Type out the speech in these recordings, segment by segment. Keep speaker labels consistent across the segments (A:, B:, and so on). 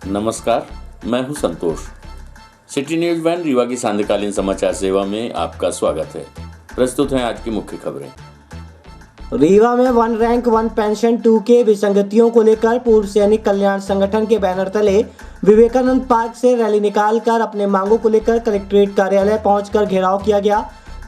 A: नमस्कार, मैं हूं संतोष। सिटी न्यूज़ वैन रीवा की सांध्यकालीन समाचार सेवा में आपका स्वागत है। प्रस्तुत हैं आज की मुख्य खबरें।
B: रीवा में वन रैंक वन पेंशन 2 के विसंगतियों को लेकर पूर्व सैनिक कल्याण संगठन के बैनर तले विवेकानंद पार्क से रैली निकालकर अपने मांगों को लेकर कलेक्ट्रेट कार्यालय पहुंचकर घेराव किया गया।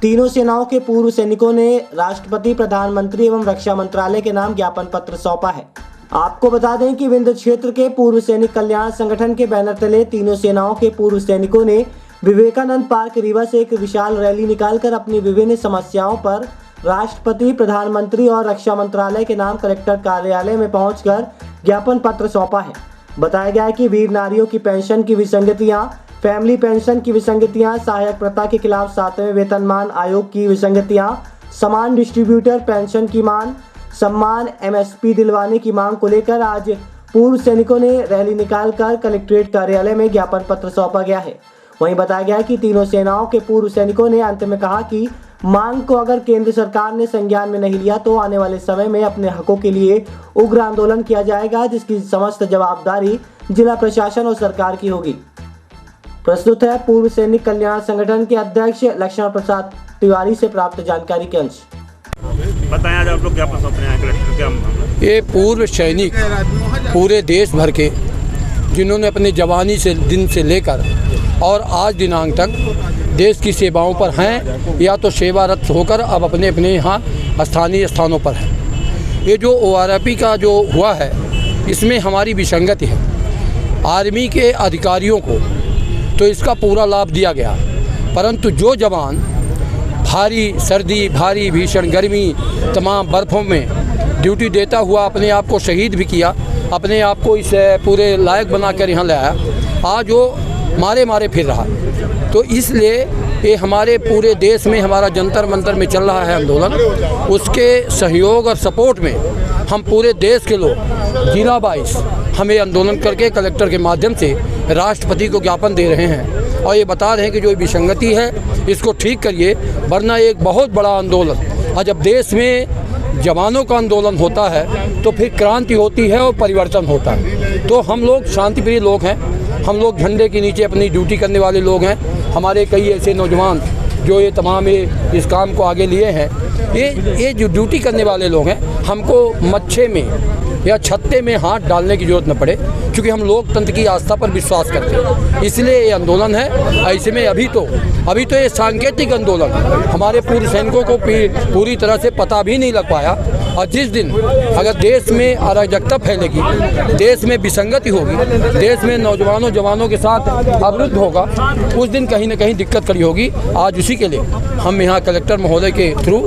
B: तीनों सेनाओं के पूर्व सैनिकों ने राष्ट्रपति, प्रधानमंत्री एवं रक्षा मंत्रालय के नाम ज्ञापन पत्र सौंपा है। आपको बता दें कि विंध्य क्षेत्र के पूर्व सैनिक कल्याण संगठन के बैनर तले तीनों सेनाओं के पूर्व सैनिकों ने विवेकानंद पार्क रीवा से एक विशाल रैली निकालकर अपनी विभिन्न समस्याओं पर राष्ट्रपति, प्रधानमंत्री और रक्षा मंत्रालय के नाम कलेक्टर कार्यालय में पहुंचकर ज्ञापन पत्र सौंपा है। बताया गया है कि वीर नारियों की पेंशन की विसंगतियां, फैमिली पेंशन की विसंगतियां, सहायक प्रथा के खिलाफ 7वें वेतनमान आयोग की विसंगतियां, समान डिस्ट्रीब्यूटर पेंशन की मांग, सम्मान MSP दिलवाने की मांग को लेकर आज पूर्व सैनिकों ने रैली निकालकर कलेक्ट्रेट कार्यालय में ज्ञापन पत्र सौंपा गया है। वहीं बताया गया है कि तीनों सेनाओं के पूर्व सैनिकों ने अंत में कहा कि मांग को अगर केंद्र सरकार ने संज्ञान में नहीं लिया तो आने वाले समय में अपने हकों के लिए उग्र आंदोलन किया जाएगा, जिसकी समस्त जवाबदारी जिला प्रशासन और सरकार की होगी। प्रस्तुत है पूर्व सैनिक कल्याण संगठन के अध्यक्ष लक्ष्मण प्रसाद तिवारी से प्राप्त जानकारी के अंश।
C: बताएं आज आप लोग क्या पसंद हैं कलेक्टर क्या?
D: ये पूर्व सैनिक पूरे देश भर के जिन्होंने अपनी जवानी से दिन से लेकर और आज दिनांक तक देश की सेवाओं पर हैं या तो सेवारत होकर अब अपने अपने यहाँ स्थानीय स्थानों पर हैं। ये जो ORP का जो हुआ है इसमें हमारी विसंगति है। आर्मी के अधिकारियों को तो इसका पूरा लाभ दिया गया, परंतु जो जवान भारी सर्दी, भारी भीषण गर्मी, तमाम बर्फ़ों में ड्यूटी देता हुआ अपने आप को शहीद भी किया, अपने आप को इस पूरे लायक बनाकर यहाँ लाया, आज वो मारे फिर रहा। तो इसलिए ये हमारे पूरे देश में हमारा जंतर मंतर में चल रहा है आंदोलन, उसके सहयोग और सपोर्ट में हम पूरे देश के लोग जिला वाइज हमें आंदोलन करके कलेक्टर के माध्यम से राष्ट्रपति को ज्ञापन दे रहे हैं और ये बता रहे हैं कि जो विसंगति है इसको ठीक करिए, वरना एक बहुत बड़ा आंदोलन। और जब देश में जवानों का आंदोलन होता है तो फिर क्रांति होती है और परिवर्तन होता है। तो हम लोग शांतिप्रिय लोग हैं, हम लोग झंडे के नीचे अपनी ड्यूटी करने वाले लोग हैं। हमारे कई ऐसे नौजवान जो ये तमाम इस काम को आगे लिए हैं, ये जो ड्यूटी करने वाले लोग हैं, हमको मच्छे में या छत्ते में हाथ डालने की ज़रूरत न पड़े, क्योंकि हम लोकतंत्र की आस्था पर विश्वास करते हैं। इसलिए ये आंदोलन है। ऐसे में अभी तो ये सांकेतिक आंदोलन हमारे पूर्व सैनिकों को पूरी तरह से पता भी नहीं लग पाया। और जिस दिन अगर देश में अराजकता फैलेगी, देश में विसंगति होगी, देश में नौजवानों जवानों के साथ अवरुद्ध होगा, उस दिन कहीं न कहीं दिक्कत खड़ी होगी। आज उसी के लिए हम यहाँ कलेक्टर महोदय के थ्रू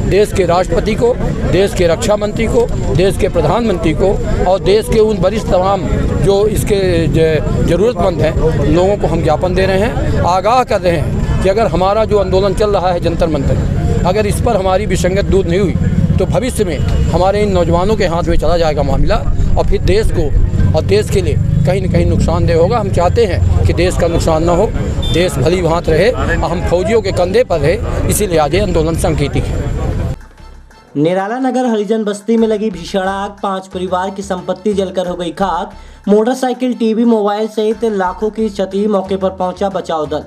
D: देश के राष्ट्रपति को, देश के रक्षा मंत्री को, देश के प्रधानमंत्री को और देश के उन वरिष्ठ तमाम जो इसके ज़रूरतमंद हैं लोगों को हम ज्ञापन दे रहे हैं, आगाह कर रहे हैं कि अगर हमारा जो आंदोलन चल रहा है जंतर मंतर, अगर इस पर हमारी विसंगत दूर नहीं हुई तो भविष्य में हमारे इन नौजवानों के हाथ में चला जाएगा मामला और फिर देश को और देश के लिए कहीं न कहीं नुकसानदेह होगा। हम चाहते हैं कि देश का नुकसान न हो, देश भली भांत रहे और हम फौजियों के कंधे पर रहे, इसीलिए आज ये आंदोलन सांकेतिक है।
B: निराला नगर हरिजन बस्ती में लगी भीषण आग, 5 परिवार की संपत्ति जलकर हो गई खाक, मोटरसाइकिल, टीवी, मोबाइल सहित लाखों की क्षति। मौके पर पहुंचा बचाव दल।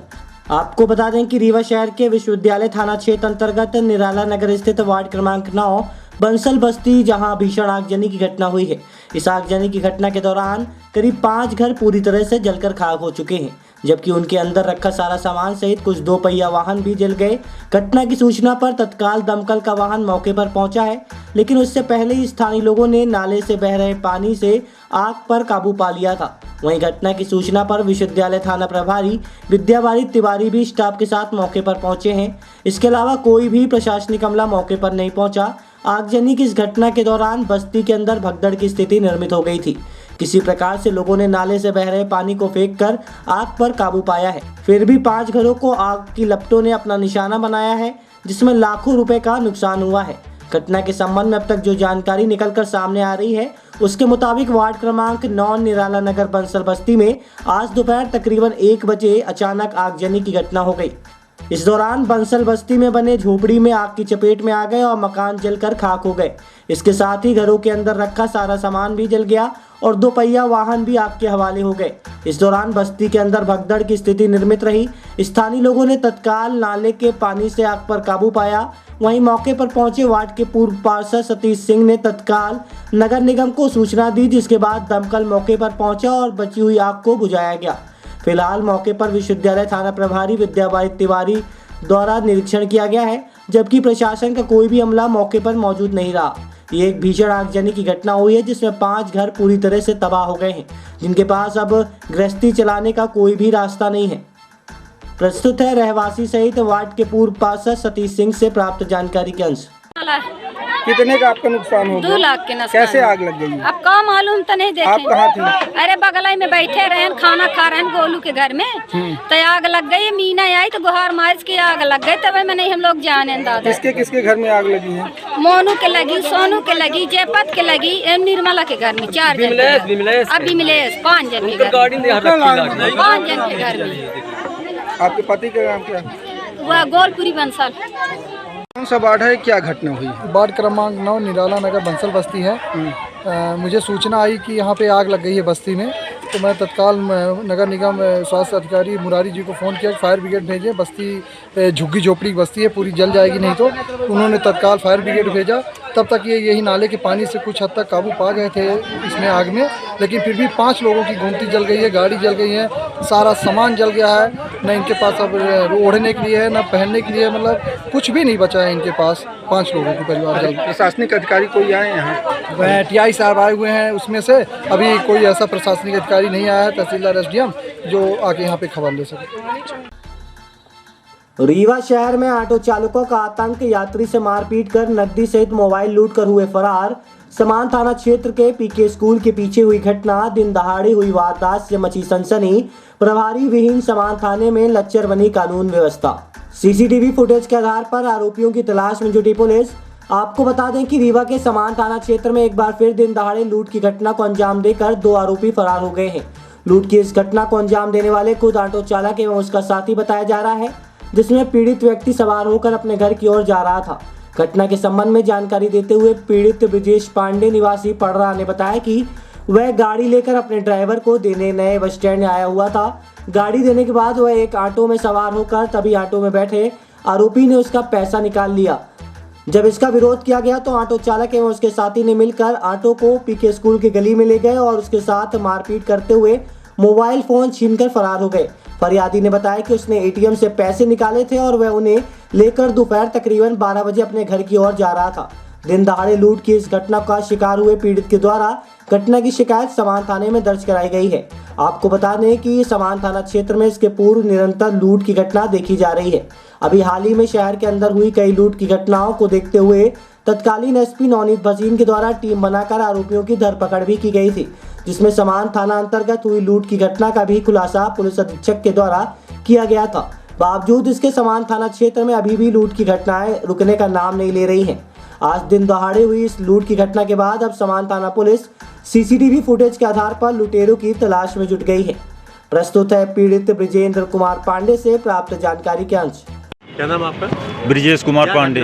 B: आपको बता दें कि रीवा शहर के विश्वविद्यालय थाना क्षेत्र अंतर्गत निराला नगर स्थित वार्ड क्रमांक 9 बंसल बस्ती, जहां भीषण आगजनी की घटना हुई है। इस आगजनी की घटना के दौरान करीब 5 घर पूरी तरह से जलकर खाक हो चुके हैं, जबकि उनके अंदर रखा सारा सामान सहित कुछ 2 पहिया वाहन भी जल गए। घटना की सूचना पर तत्काल दमकल का वाहन मौके पर पहुंचा है, लेकिन उससे पहले ही स्थानीय लोगों ने नाले से बह रहे पानी से आग पर काबू पा लिया था। वहीं घटना की सूचना पर विश्वविद्यालय थाना प्रभारी विद्यावारी तिवारी भी स्टाफ के साथ मौके पर पहुंचे हैं। इसके अलावा कोई भी प्रशासनिक अमला मौके पर नहीं पहुंचा। आगजनी की इस घटना के दौरान बस्ती के अंदर भगदड़ की स्थिति निर्मित हो गई थी। किसी प्रकार से लोगों ने नाले से बह रहे पानी को फेंककर आग पर काबू पाया है। फिर भी 5 घरों को आग की लपटों ने अपना निशाना बनाया है, जिसमें लाखों रुपए का नुकसान हुआ है। घटना के संबंध में अब तक जो जानकारी निकलकर सामने आ रही है, उसके मुताबिक वार्ड क्रमांक 9 निराला नगर बंसल बस्ती में आज दोपहर तकरीबन 1 बजे अचानक आगजनी की घटना हो गई। इस दौरान बंसल बस्ती में बने झोपड़ी में आग की चपेट में आ गए और मकान जलकर खाक हो गए। इसके साथ ही घरों के अंदर रखा सारा सामान भी जल गया और 2 पहिया वाहन भी आग के हवाले हो गए। इस दौरान बस्ती के अंदर भगदड़ की स्थिति निर्मित रही। स्थानीय लोगों ने तत्काल नाले के पानी से आग पर काबू पाया। वहीं मौके पर पहुंचे वार्ड के पूर्व पार्षद सतीश सिंह ने तत्काल नगर निगम को सूचना दी, जिसके बाद दमकल मौके पर पहुंचा और बची हुई आग को बुझाया गया। फिलहाल मौके पर विश्वविद्यालय थाना प्रभारी विद्याबाई तिवारी द्वारा निरीक्षण किया गया है, जबकि प्रशासन का कोई भी अमला मौके पर मौजूद नहीं रहा। ये एक भीषण आगजनी की घटना हुई है, जिसमें 5 घर पूरी तरह से तबाह हो गए हैं, जिनके पास अब गृहस्थी चलाने का कोई भी रास्ता नहीं है। प्रस्तुत है रहवासी सहित वार्ड के पूर्व पार्षद सतीश सिंह से प्राप्त जानकारी के अंश।
E: कितने का आपका नुकसान हो गया?
F: 2 लाख के नुकसान।
E: कैसे आग लग गई?
F: अब का मालूम तो नहीं देखे।
E: आप कहाँ थी?
F: अरे बगलाई में बैठे रहे, खाना खा रहे हैं गोलू के घर में, तो आग लग गई। मीना आई तो गुहार माज की आग लग गई, तब में नहीं हम लोग जाने दादा।
E: किसके किसके घर में आग लगी है?
F: मोनू के लगी, सोनू के लगी, जयपत के लगी, निर्मला के घर में 4 जन। अब विमलेश 5 जन के घर, 5 जन के घर में।
E: आपके पति का नाम क्या?
F: वह गोलपुरी बंसल।
E: कौन सा वार्ड है, क्या घटना हुई?
G: वार्ड क्रमांक 9 निराला नगर बंसल बस्ती है। मुझे सूचना आई कि यहाँ पे आग लग गई है बस्ती में, तो मैं तत्काल नगर निगम स्वास्थ्य अधिकारी मुरारी जी को फ़ोन किया कि फायर ब्रिगेड भेजें। बस्ती झुग्गी झोपड़ी की बस्ती है, पूरी जल जाएगी नहीं तो। उन्होंने तत्काल फायर ब्रिगेड भेजा। तब तक यही नाले के पानी से कुछ हद तक काबू पा गए थे इसमें आग में, लेकिन फिर भी 5 लोगों की गोमती जल गई है, गाड़ी जल गई है, सारा सामान जल गया है। न इनके पास अब ओढ़ने के लिए है, न पहनने के लिए, मतलब कुछ भी नहीं बचा है इनके पास। 5 लोगों की परिवार जल।
E: प्रशासनिक अधिकारी कोई आए यहाँ?
G: TI साहब आए हुए हैं, उसमें से अभी कोई ऐसा प्रशासनिक अधिकारी नहीं आया है, तहसीलदार SDM, जो आके यहाँ पे खबर ले सके।
B: रीवा शहर में ऑटो चालकों का आतंक, यात्री से मारपीट कर नकदी सहित मोबाइल लूट कर हुए फरार। समान थाना क्षेत्र के PK स्कूल के पीछे हुई घटना, दिन दहाड़े हुई वारदात से मची सनसनी। प्रभारी विहीन समान थाने में लच्चर बनी कानून व्यवस्था। CCTV फुटेज के आधार पर आरोपियों की तलाश में जुटी पुलिस। आपको बता दें कि रीवा के समान थाना क्षेत्र में एक बार फिर दिन दहाड़े लूट की घटना को अंजाम देकर 2 आरोपी फरार हो गए हैं। लूट की इस घटना को अंजाम देने वाले खुद ऑटो चालक एवं उसका साथी बताया जा रहा है, जिसमें पीड़ित व्यक्ति सवार होकर अपने घर की ओर जा रहा था। घटना के संबंध में जानकारी देते हुए पीड़ित ब्रिजेश पांडे निवासी पड़रा ने बताया कि वह गाड़ी लेकर अपने ड्राइवर को देने नए बस स्टैंड आया हुआ था। गाड़ी देने के बाद वह एक ऑटो में सवार होकर तभी ऑटो में बैठे आरोपी ने उसका पैसा निकाल लिया। जब इसका विरोध किया गया तो ऑटो चालक एवं उसके साथी ने मिलकर ऑटो को PK स्कूल की गली में ले गए और उसके साथ मारपीट करते हुए मोबाइल फोन छीनकर फरार हो गए। फरियादी ने बताया कि उसने ATM से पैसे निकाले थे और वह उन्हें लेकर दोपहर तकरीबन 12 बजे अपने घर की ओर जा रहा था। दिन दहाड़े लूट की इस घटना का शिकार हुए पीड़ित के द्वारा घटना की शिकायत समान थाने में दर्ज कराई गई है। आपको बता दें कि समान थाना क्षेत्र में इसके पूर्व निरंतर लूट की घटना देखी जा रही है। अभी हाल ही में शहर के अंदर हुई कई लूट की घटनाओं को देखते हुए तत्कालीन SP नवनीत भसीन के द्वारा टीम बनाकर आरोपियों की धरपकड़ भी की गई थी, जिसमें समान थाना अंतर्गत हुई लूट की घटना का भी खुलासा पुलिस अधीक्षक के द्वारा किया गया था। बावजूद इसके समान थाना क्षेत्र में अभी भी लूट की घटनाएं रुकने का नाम नहीं ले रही हैं। आज दिन दहाड़े हुई इस लूट की घटना के बाद अब समान थाना पुलिस CCTV फुटेज के आधार पर लुटेरों की तलाश में जुट गई है। प्रस्तुत है पीड़ित ब्रिजेंद्र कुमार पांडे से प्राप्त जानकारी के अंश।
C: क्या नाम आपका?
H: ब्रिजेश कुमार पांडे।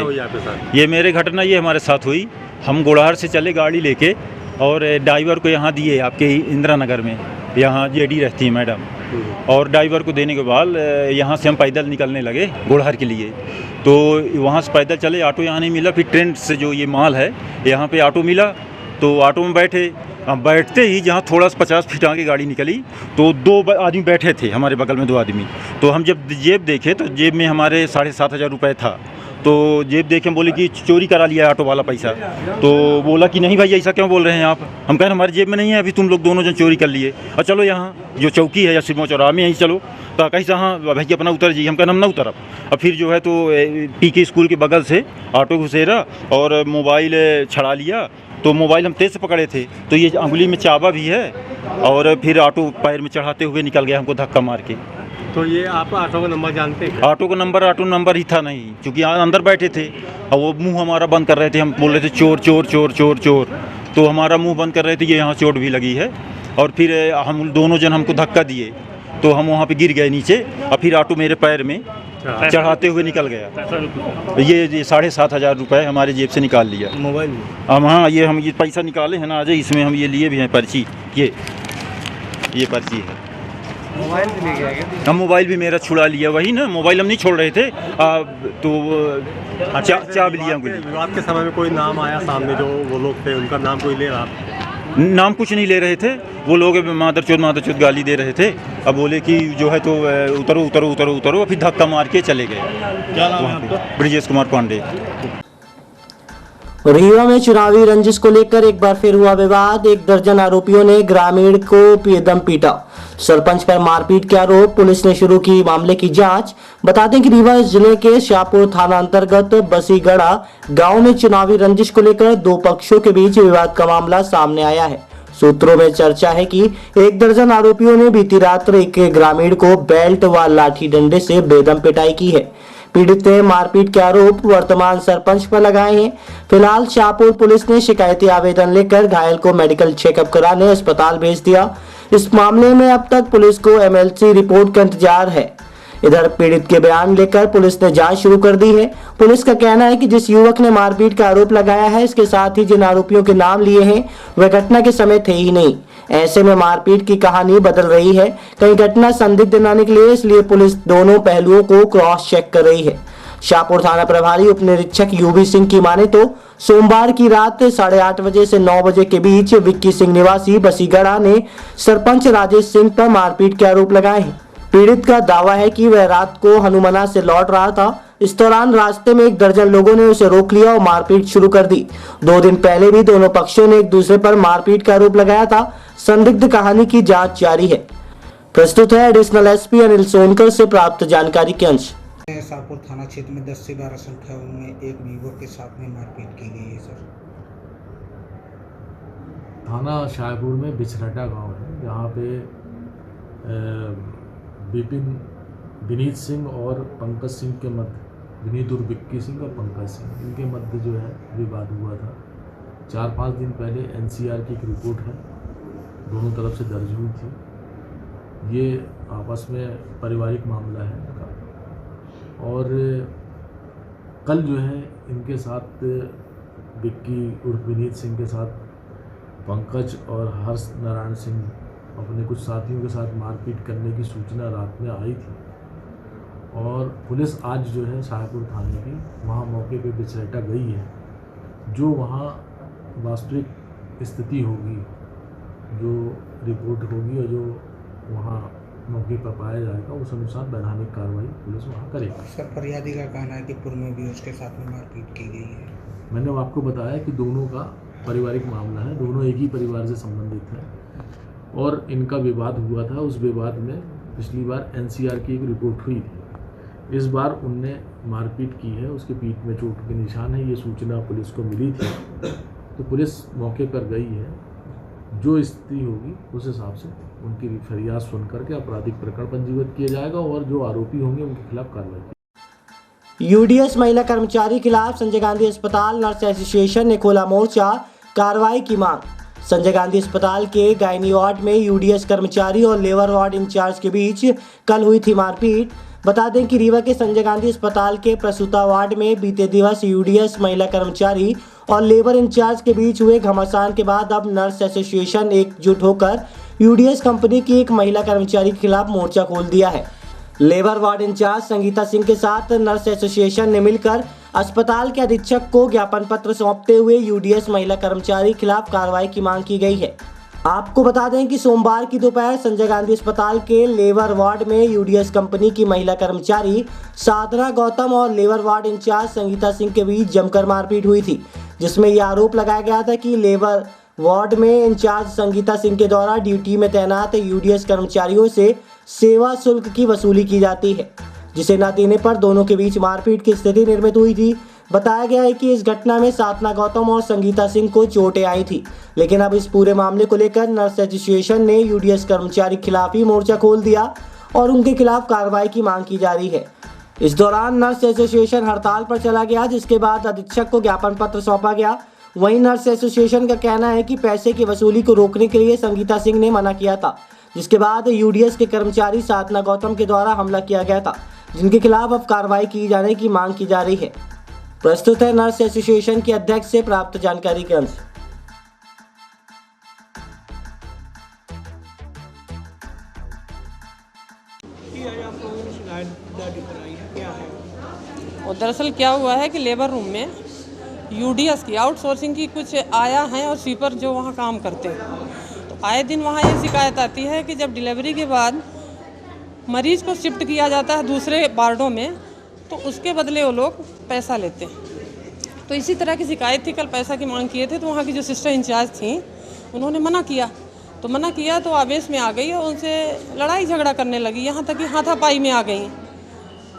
H: ये मेरे घटना ये हमारे साथ हुई। हम गुड़हर से चले गाड़ी लेके और ड्राइवर को यहाँ दिए, आपके इंदिरा नगर में, यहाँ JD रहती है मैडम, और ड्राइवर को देने के बाद यहाँ से हम पैदल निकलने लगे गुड़हर के लिए। तो वहाँ से पैदल चले, ऑटो यहाँ नहीं मिला। फिर ट्रेंड से जो ये माल है यहाँ पे ऑटो मिला, तो ऑटो में बैठे। बैठते ही जहाँ थोड़ा सा 50 फीट आगे गाड़ी निकली तो 2 आदमी बैठे थे हमारे बगल में, 2 आदमी। तो हम जब जेब देखे तो जेब में हमारे 7,500 रुपये था। तो जेब देखे, हम बोले कि चोरी करा लिया ऑटो वाला पैसा। तो बोला कि नहीं भाई, ऐसा क्यों बोल रहे हैं आप? हम कह रहे हमारी जेब में नहीं है, अभी तुम लोग दोनों जन चोरी कर लिए। और चलो यहाँ जो चौकी है या सिमो चौराहा में, यहीं चलो। तो कहीं से हाँ भाई अपना उतर जी। हम कह हम ना उतरब। अब फिर जो है तो PK स्कूल के बगल से ऑटो घुसेरा और मोबाइल छड़ा लिया। तो मोबाइल हम तेज़ से पकड़े थे, तो ये अंगुली में चाबा भी है, और फिर ऑटो पैर में चढ़ाते हुए निकल गया हमको धक्का मार के।
C: तो ये आप ऑटो का नंबर जानते हैं?
H: ऑटो नंबर ही था नहीं, क्योंकि यहाँ अंदर बैठे थे और वो मुंह हमारा बंद कर रहे थे। हम बोल रहे थे चोर चोर चोर चोर चोर, तो हमारा मुंह बंद कर रहे थे। ये यहाँ चोट भी लगी है। और फिर हम दोनों जन हमको धक्का दिए, तो हम वहाँ पे गिर गए नीचे। और फिर ऑटो मेरे पैर में चढ़ाते हुए निकल गया।
C: पैसा भी कुछ
H: ये 7,500 रुपये हमारे जेब से निकाल लिया।
C: मोबाइल में
H: हम हाँ हम ये पैसा निकाले हैं ना आज, इसमें हम ये लिए भी हैं पर्ची, ये पर्ची है।
E: मोबाइल भी ले गया?
H: हम मोबाइल भी मेरा छुड़ा लिया, वही ना मोबाइल हम नहीं छोड़ रहे थे तो चाबी लिया।
I: विवाद के समय में कोई नाम आया सामने, जो वो लोग थे उनका नाम कोई ले रहा?
H: नाम कुछ नहीं ले रहे थे वो लोग, मादरचोद गाली दे रहे थे। अब बोले कि जो है तो उतरो उतरो उतरो उतरो, फिर धक्का मार के चले गए।
I: क्या नाम है आपका?
H: ब्रिजेश कुमार पांडे।
B: रीवा में चुनावी रंजिश को लेकर एक बार फिर हुआ विवाद। 1 दर्जन आरोपियों ने ग्रामीण को बेदम पीटा। सरपंच पर मारपीट के आरोप, पुलिस ने शुरू की मामले की जांच। बता दें कि रीवा जिले के शाहपुर थाना अंतर्गत बसीगढ़ा गांव में चुनावी रंजिश को लेकर 2 पक्षों के बीच विवाद का मामला सामने आया है। सूत्रों में चर्चा है कि 1 दर्जन आरोपियों ने बीती रात एक ग्रामीण को बेल्ट व लाठी डंडे से बेदम पिटाई की है। पीड़ित ने मारपीट के आरोप वर्तमान सरपंच पर लगाए हैं। फिलहाल शाहपुर पुलिस ने शिकायती आवेदन लेकर घायल को मेडिकल चेकअप कराने अस्पताल भेज दिया। इस मामले में अब तक पुलिस को एमएलसी रिपोर्ट का इंतजार है। इधर पीड़ित के बयान लेकर पुलिस ने जांच शुरू कर दी है। पुलिस का कहना है कि जिस युवक ने मारपीट का आरोप लगाया है, इसके साथ ही जिन आरोपियों के नाम लिए हैं वे घटना के समय थे ही नहीं। ऐसे में मारपीट की कहानी बदल रही है। कहीं घटना संदिग्ध न निकले, इसलिए पुलिस दोनों पहलुओं को क्रॉस चेक कर रही है। शाहपुर थाना प्रभारी उप निरीक्षक यूबी सिंह की माने तो सोमवार की रात 8:30 बजे से 9 बजे के बीच विक्की सिंह निवासी बसीगढ़ा ने सरपंच राजेश सिंह पर मारपीट के आरोप लगाए हैं। पीड़ित का दावा है कि वह रात को हनुमाना से लौट रहा था। इस दौरान रास्ते में 1 दर्जन लोगों ने उसे रोक लिया और मारपीट शुरू कर दी। 2 दिन पहले भी दोनों पक्षों ने एक दूसरे पर मारपीट का आरोप लगाया था। संदिग्ध कहानी की जांच जारी है। प्रस्तुत है एडिशनल एसपी अनिल सोनकर से प्राप्त जानकारी के अंश।
J: शाहपुर थाना क्षेत्र में 10 से 12 संख्या में एक युवक के साथ में मारपीट की गई है सर।
K: थाना शाहपुर में बिछरटा गांव है, जहाँ पे विनीत सिंह और पंकज सिंह के मध्य, विनीत और विक्की सिंह और पंकज सिंह, इनके मध्य जो है विवाद हुआ था। 4-5 दिन पहले एनसीआर की एक रिपोर्ट है, दोनों तरफ से दर्ज हुई थी। ये आपस में पारिवारिक मामला है इनका। और कल जो है इनके साथ विक्की उर्फ विनीत सिंह के साथ पंकज और हर्ष नारायण सिंह अपने कुछ साथियों के साथ मारपीट करने की सूचना रात में आई थी। और पुलिस आज जो है शाहपुर थाने की वहाँ मौके पे बिछरटा गई है। जो वहाँ वास्तविक स्थिति होगी, जो रिपोर्ट होगी और जो वहाँ मौके पर पाया जाएगा, उस अनुसार वैधानिक कार्रवाई पुलिस वहाँ करेगी।
J: सर, फरियादी का कहना है कि पूर्व में भी उसके साथ में मारपीट की गई है।
K: मैंने आपको बताया कि दोनों का पारिवारिक मामला है, दोनों एक ही परिवार से संबंधित हैं और इनका विवाद हुआ था। उस विवाद में पिछली बार एनसीआर की एक रिपोर्ट हुई थी। इस बार उनने मारपीट की है, उसके पीठ में चोट के निशान है। ये सूचना पुलिस को मिली थी, तो पुलिस मौके पर गई है। जो स्थिति होगी उस हिसाब से उनकी फरियाद सुन करके आपराधिक प्रकरण पंजीबद्ध किया जाएगा और जो आरोपी होंगे उनके खिलाफ कार्रवाई की।
B: यूडीएस महिला कर्मचारी खिलाफ संजय गांधी अस्पताल नर्स एसोसिएशन ने खोला मोर्चा, कार्रवाई की मांग। संजय गांधी अस्पताल के गायनी वार्ड में यूडीएस कर्मचारी और लेबर वार्ड इंचार्ज के बीच कल हुई थी मारपीट। बता दें कि रीवा के संजय गांधी अस्पताल के प्रसूता वार्ड में बीते दिवस यूडीएस महिला कर्मचारी और लेबर इंचार्ज के बीच हुए घमासान के बाद अब नर्स एसोसिएशन एकजुट होकर यूडीएस कंपनी की एक महिला कर्मचारी के खिलाफ मोर्चा खोल दिया है। Labour ward in charge Sangeeta Singh के साथ नर्स एसोसिएशन ने मिलकर अस्पताल के अधीक्षक को ज्ञापन पत्र सौंपते हुए यूडीएस महिला कर्मचारी के खिलाफ कार्रवाई की मांग की गई है। आपको बता दें कि सोमवार की दोपहर संजय गांधी अस्पताल के लेबर वार्ड में यूडीएस कंपनी की महिला कर्मचारी साधना गौतम और labour ward in charge Sangeeta Singh के बीच जमकर मारपीट हुई थी, जिसमें यह आरोप लगाया गया था कि लेबर वार्ड में इंचार्ज संगीता सिंह के द्वारा ड्यूटी में तैनात यूडीएस कर्मचारियों से सेवा शुल्क की वसूली की जाती है, जिसे न देने पर दोनों के बीच मारपीट की स्थिति निर्मित हुई थी। बताया गया है कि इस घटना में साधना गौतम और संगीता सिंह को चोटें आई थी, लेकिन अब इस पूरे मामले को लेकर नर्स एसोसिएशन ने यूडीएस कर्मचारी के खिलाफ ही मोर्चा खोल दिया और उनके खिलाफ कार्रवाई की मांग की जा रही है। इस दौरान नर्स एसोसिएशन हड़ताल पर चला गया, जिसके बाद अधीक्षक को ज्ञापन पत्र सौंपा गया। वहीं नर्स एसोसिएशन का कहना है कि पैसे की वसूली को रोकने के लिए संगीता सिंह ने मना किया था, जिसके बाद यूडीएस के कर्मचारी साधना गौतम के द्वारा हमला किया गया था, जिनके खिलाफ अब कार्रवाई की जाने की मांग की जा रही है। प्रस्तुत है नर्स एसोसिएशन के अध्यक्ष से प्राप्त जानकारी के अंश।
L: और दरअसल क्या हुआ है कि लेबर रूम में यूडीएस की आउटसोर्सिंग की कुछ आया हैं और स्वीपर जो वहाँ काम करते हैं, तो आए दिन वहाँ ये शिकायत आती है कि जब डिलीवरी के बाद मरीज को शिफ्ट किया जाता है दूसरे वार्डों में तो उसके बदले वो लोग पैसा लेते हैं। तो इसी तरह की शिकायत थी, कल पैसा की मांग किए थे तो वहाँ की जो सिस्टर इंचार्ज थी उन्होंने मना किया तो आवेश में आ गई और उनसे लड़ाई झगड़ा करने लगी, यहाँ तक कि हाथापाई में आ गई।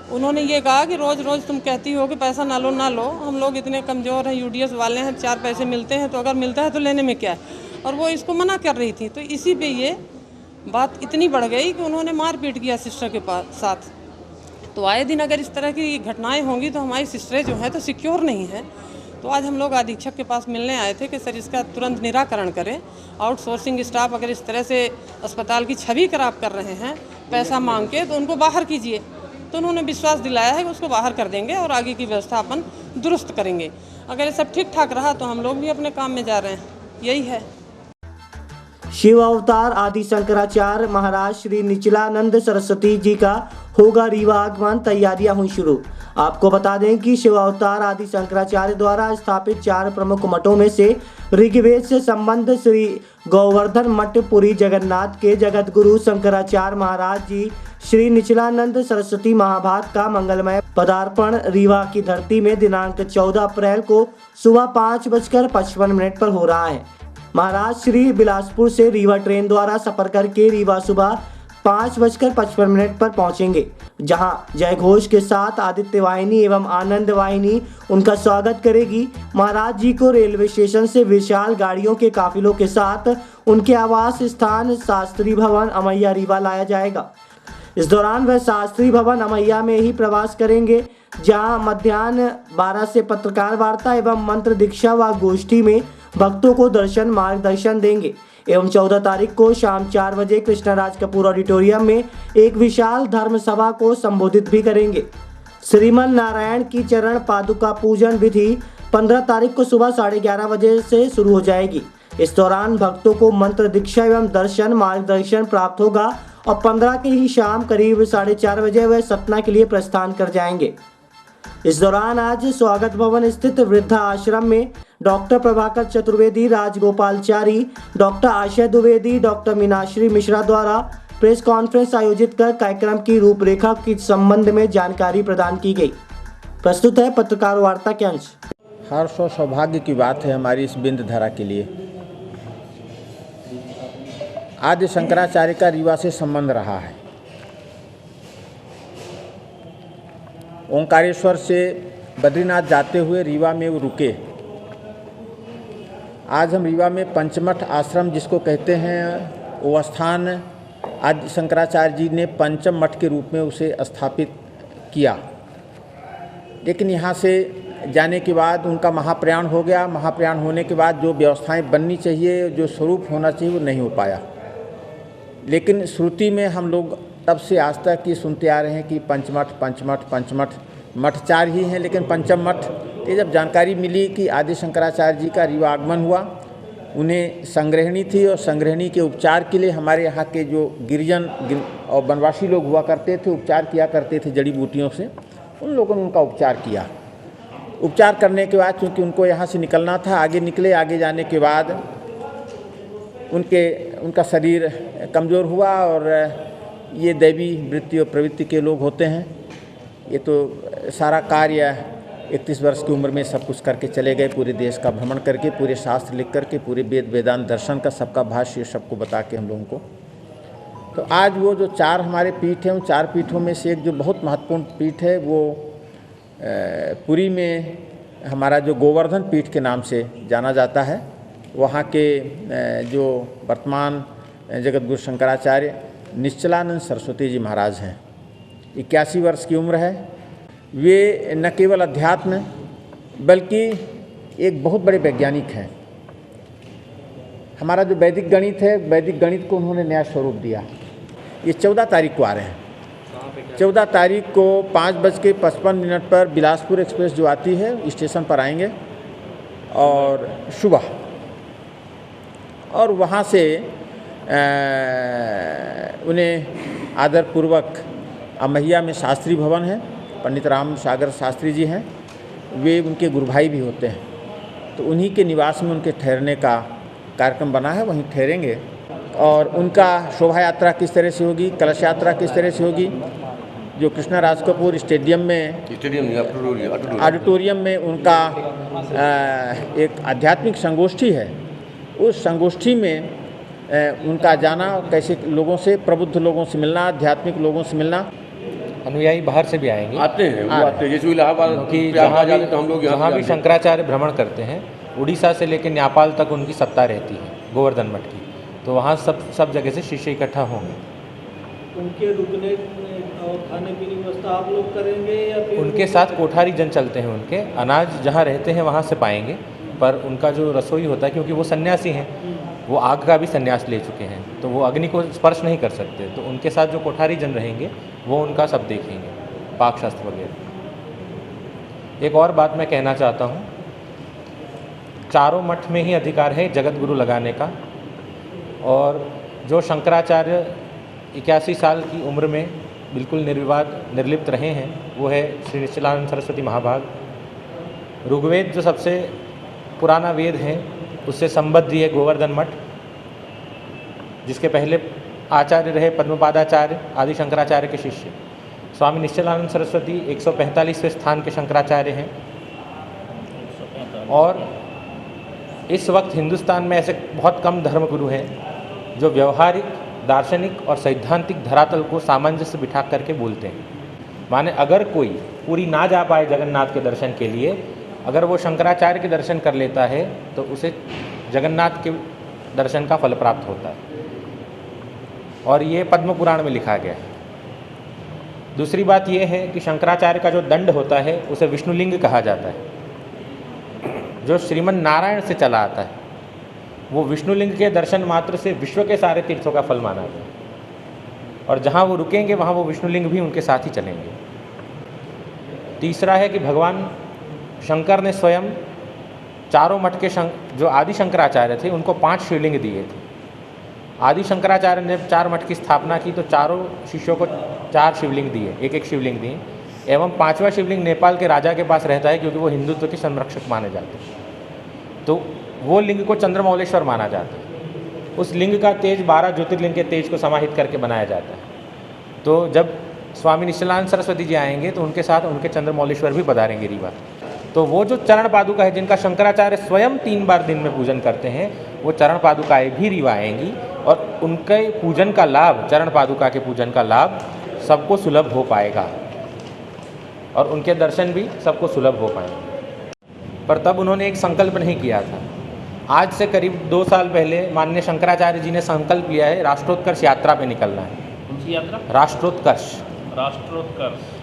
L: उन्होंने ये कहा कि रोज़ रोज़ तुम कहती हो कि पैसा ना लो, हम लोग इतने कमज़ोर हैं, यूडीएस वाले हैं, 4 पैसे मिलते हैं तो अगर मिलता है तो लेने में क्या है, और वो इसको मना कर रही थी। तो इसी पे ये बात इतनी बढ़ गई कि उन्होंने मारपीट किया सिस्टर के साथ। तो आए दिन अगर इस तरह की घटनाएं होंगी तो हमारी सिस्टरें जो हैं तो सिक्योर नहीं है। तो आज हम लोग अधीक्षक के पास मिलने आए थे कि सर इसका तुरंत निराकरण करें। आउटसोर्सिंग स्टाफ अगर इस तरह से अस्पताल की छवि खराब कर रहे हैं पैसा मांग के, तो उनको बाहर कीजिए। तो उन्होंने विश्वास दिलाया है कि उसको बाहर कर देंगे और आगे की व्यवस्था अपन दुरुस्त करेंगे। अगर ये सब ठीक ठाक रहा तो हम लोग भी अपने काम में जा रहे हैं, यही है।
B: शिव अवतार आदि शंकराचार्य महाराज श्री निचलानंद सरस्वती जी का होगा रीवा आगमन, तैयारियां हुई शुरू। आपको बता दें कि शिव अवतार आदि शंकराचार्य द्वारा स्थापित 4 प्रमुख मठों में से ऋग्वेद से संबंध श्री गोवर्धन मठ पुरी जगन्नाथ के जगत गुरु शंकराचार्य महाराज जी श्री निचलानंद सरस्वती महाभारत का मंगलमय पदार्पण रीवा की धरती में दिनांक 14 अप्रैल को सुबह 5:55 पर हो रहा है। महाराज श्री बिलासपुर से रीवा ट्रेन द्वारा सफर करके रीवा सुबह 5:55 पर पहुंचेंगे, जहां जय घोष के साथ आदित्य वाहिनी एवं आनंद वाहिनी उनका स्वागत करेगी। महाराज जी को रेलवे स्टेशन से विशाल गाड़ियों के काफिलों के साथ उनके आवास स्थान शास्त्री भवन अमैया रीवा लाया जाएगा। इस दौरान वह शास्त्री भवन अमैया में ही प्रवास करेंगे, जहां मध्याह्न 12 से पत्रकार वार्ता एवं मंत्र दीक्षा व गोष्ठी में भक्तों को दर्शन मार्गदर्शन देंगे एवं 14 तारीख को शाम 4 बजे कृष्णराज कपूर ऑडिटोरियम में एक विशाल धर्म सभा को संबोधित भी करेंगे। श्रीमन नारायण की चरण पादुका पूजन विधि 15 तारीख को सुबह 11:30 बजे से शुरू हो जाएगी। इस दौरान भक्तों को मंत्र दीक्षा एवं दर्शन मार्गदर्शन प्राप्त होगा और 15 की ही शाम करीब 4:30 बजे वे सतना के लिए प्रस्थान कर जाएंगे। इस दौरान आज स्वागत भवन स्थित वृद्धा आश्रम में डॉक्टर प्रभाकर चतुर्वेदी, राजगोपालचारी, डॉक्टर आशय द्विवेदी, डॉक्टर मीनाश्री मिश्रा द्वारा प्रेस कॉन्फ्रेंस आयोजित कर कार्यक्रम की रूपरेखा के संबंध में जानकारी प्रदान की गई। प्रस्तुत है पत्रकार वार्ता के अंश।
M: हर्ष और सौभाग्य की बात है हमारी इस बिंद धरा के लिए। आदि शंकराचार्य का रीवा से संबंध रहा है। ओंकारेश्वर से बद्रीनाथ जाते हुए रीवा में वो रुके। आज हम रीवा में पंचमठ आश्रम जिसको कहते हैं, वो स्थान आदि शंकराचार्य जी ने पंचम मठ के रूप में उसे स्थापित किया। लेकिन यहाँ से जाने के बाद उनका महाप्रयाण हो गया। महाप्रयाण होने के बाद जो व्यवस्थाएं बननी चाहिए, जो स्वरूप होना चाहिए, वो नहीं हो पाया। लेकिन श्रुति में हम लोग तब से आज तक ये सुनते आ रहे हैं कि पंचमठ मठ 4 ही हैं, लेकिन पंचम मठ। ये जब जानकारी मिली कि आदि शंकराचार्य जी का रीवा आगमन हुआ, उन्हें संग्रहणी थी और संग्रहणी के उपचार के लिए हमारे यहाँ के जो गिरिजन और वनवासी लोग हुआ करते थे, उपचार किया करते थे जड़ी बूटियों से, उन लोगों ने उनका उपचार किया। उपचार करने के बाद चूँकि उनको यहाँ से निकलना था, आगे निकले। आगे जाने के बाद उनका शरीर कमज़ोर हुआ और ये दैवी वृत्ति और प्रवृत्ति के लोग होते हैं। ये तो सारा कार्य 31 वर्ष की उम्र में सब कुछ करके चले गए, पूरे देश का भ्रमण करके, पूरे शास्त्र लिख करके, पूरे वेद वेदांत दर्शन का सबका भाष्य सबको बता के हम लोगों को। तो आज वो जो 4 हमारे पीठ हैं, उन 4 पीठों में से एक जो बहुत महत्वपूर्ण पीठ है, वो पुरी में हमारा जो गोवर्धन पीठ के नाम से जाना जाता है। वहाँ के जो वर्तमान जगत गुरु शंकराचार्य निश्चलानंद सरस्वती जी महाराज हैं, 81 वर्ष की उम्र है। वे न केवल अध्यात्म बल्कि एक बहुत बड़े वैज्ञानिक हैं। हमारा जो वैदिक गणित है, वैदिक गणित को उन्होंने नया स्वरूप दिया। ये 14 तारीख को आ रहे हैं। 14 तारीख को 5:55 पर बिलासपुर एक्सप्रेस जो आती है स्टेशन पर आएंगे और सुबह, और वहाँ से उन्हें आदरपूर्वक अमहिया में शास्त्री भवन है, पंडित राम सागर शास्त्री जी हैं, वे उनके गुरु भाई भी होते हैं, तो उन्हीं के निवास में उनके ठहरने का कार्यक्रम बना है, वहीं ठहरेंगे। और उनका शोभा यात्रा किस तरह से होगी, कलश यात्रा किस तरह से होगी, जो कृष्णा राज कपूर स्टेडियम में ऑडिटोरियम में उनका एक आध्यात्मिक संगोष्ठी है, उस संगोष्ठी में उनका जाना, कैसे लोगों से, प्रबुद्ध लोगों से मिलना, आध्यात्मिक लोगों से मिलना।
N: अनुयायी बाहर से भी आएंगे,
A: आते हैं, वो आते हैं, जैसे इलाहाबाद
N: कि जहाँ भी शंकराचार्य भ्रमण करते हैं, उड़ीसा से लेकर नेपाल तक उनकी सत्ता रहती है गोवर्धन मठ की, तो वहाँ सब जगह से शिष्य इकट्ठा होंगे।
B: उनके रुकने और खाने की व्यवस्था आप लोग करेंगे या फिर
N: उनके साथ कोठारी जन चलते हैं, उनके अनाज जहाँ रहते हैं वहाँ से पाएंगे, पर उनका जो रसोई होता है, क्योंकि वो सन्यासी हैं, वो आग का भी संन्यास ले चुके हैं, तो वो अग्नि को स्पर्श नहीं कर सकते, तो उनके साथ जो कोठारी जन रहेंगे वो उनका सब देखेंगे, पाक शास्त्र वगैरह। एक और बात मैं कहना चाहता हूँ, चारों मठ में ही अधिकार है जगत गुरु लगाने का, और जो शंकराचार्य 81 साल की उम्र में बिल्कुल निर्विवाद निर्लिप्त रहे हैं, वो है श्री निश्चलानंद सरस्वती महाभाग। ऋग्वेद जो सबसे पुराना वेद है, उससे संबद्ध है गोवर्धन मठ, जिसके पहले आचार्य रहे पद्मपादाचार्य, आदि शंकराचार्य के शिष्य। स्वामी निश्चलानंद सरस्वती 145वें स्थान के शंकराचार्य हैं, और इस वक्त हिंदुस्तान में ऐसे बहुत कम धर्मगुरु हैं जो व्यवहारिक, दार्शनिक और सैद्धांतिक धरातल को सामंजस्य बिठा करके बोलते हैं। माने अगर कोई पूरी ना जा पाए जगन्नाथ के दर्शन के लिए, अगर वो शंकराचार्य के दर्शन कर लेता है तो उसे जगन्नाथ के दर्शन का फल प्राप्त होता है, और ये पद्म पुराण में लिखा गया है। दूसरी बात यह है कि शंकराचार्य का जो दंड होता है उसे विष्णुलिंग कहा जाता है, जो श्रीमन नारायण से चला आता है। वो विष्णुलिंग के दर्शन मात्र से विश्व के सारे तीर्थों का फल माना गया, और जहाँ वो रुकेंगे वहाँ वो विष्णुलिंग भी उनके साथ ही चलेंगे। तीसरा है कि भगवान शंकर ने स्वयं चारों मठ के जो आदि शंकराचार्य थे उनको 5 शिवलिंग दिए थे। आदि शंकराचार्य ने 4 मठ की स्थापना की तो चारों शिष्यों को 4 शिवलिंग दिए, एक शिवलिंग दिए, एवं 5वां शिवलिंग नेपाल के राजा के पास रहता है, क्योंकि वो हिंदुत्व के संरक्षक माने जाते हैं, तो वो लिंग को चंद्रमौलेश्वर माना जाता है। उस लिंग का तेज 12 ज्योतिर्लिंग के तेज को समाहित करके बनाया जाता है। तो जब स्वामी निश्चलानंद सरस्वती जी आएंगे तो उनके साथ उनके चंद्रमौलेश्वर भी पधारेंगे रीवा। तो वो जो चरण पादुका है, जिनका शंकराचार्य स्वयं 3 बार दिन में पूजन करते हैं, वो चरण पादुकाएँ भी रीवा आएंगी, और उनके पूजन का लाभ, चरण पादुका के पूजन का लाभ सबको सुलभ हो पाएगा, और उनके दर्शन भी सबको सुलभ हो पाएंगे। पर तब उन्होंने एक संकल्प नहीं किया था। आज से करीब 2 साल पहले माननीय शंकराचार्य जी ने संकल्प लिया है राष्ट्रोत्कर्ष यात्रा पे निकलना है।
O: कौन सी यात्रा?
N: राष्ट्रोत्कर्ष।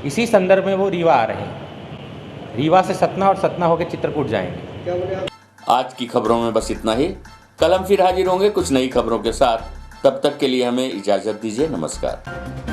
N: इसी संदर्भ में वो रीवा आ रहे हैं। रीवा से सतना और सतना होकर चित्रकूट जाएंगे।
A: आज की खबरों में बस इतना ही। कल हम फिर हाजिर होंगे कुछ नई खबरों के साथ। तब तक के लिए हमें इजाजत दीजिए। नमस्कार।